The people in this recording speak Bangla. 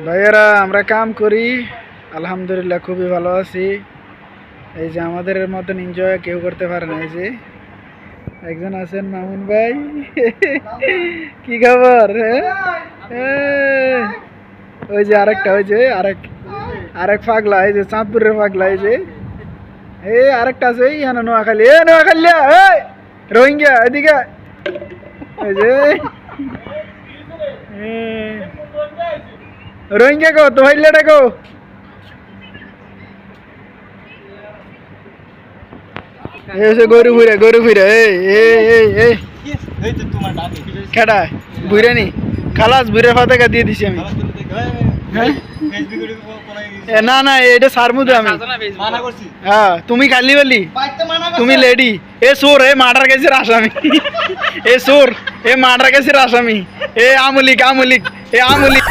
ভাইয়েরা আমরা কাম করি, আলহামদুলিল্লাহ খুবই ভালো আছি। এই যে আমাদের মতন এনজয় কেউ করতে পারে না। এই যে একজন আছেন মামুন ভাই, কি খবর? ওই যে আরেকটা, ওই যে আরেক পাগলা, এই যে চাঁদপুরের পাগলা, এই যে আরেকটা আছে এই নোয়াখালী, নোয়াখালী রোহিঙ্গা এদিকে, এই যে রোহিঙ্গা গো তো হইলেটা গো। গরু ঘুরে খেটা বুড়ে নি খালাস বুড়ে ফাতেকা দিয়ে দিছি আমি। না না এটা সারমুদ আমি। হ্যাঁ তুমি খালি বলি, তুমি lady. A Soar a murder কেসের আসামি, এ সোর এ মার্ডার কেসের আসামি, এ আমলিক এ আমলিক।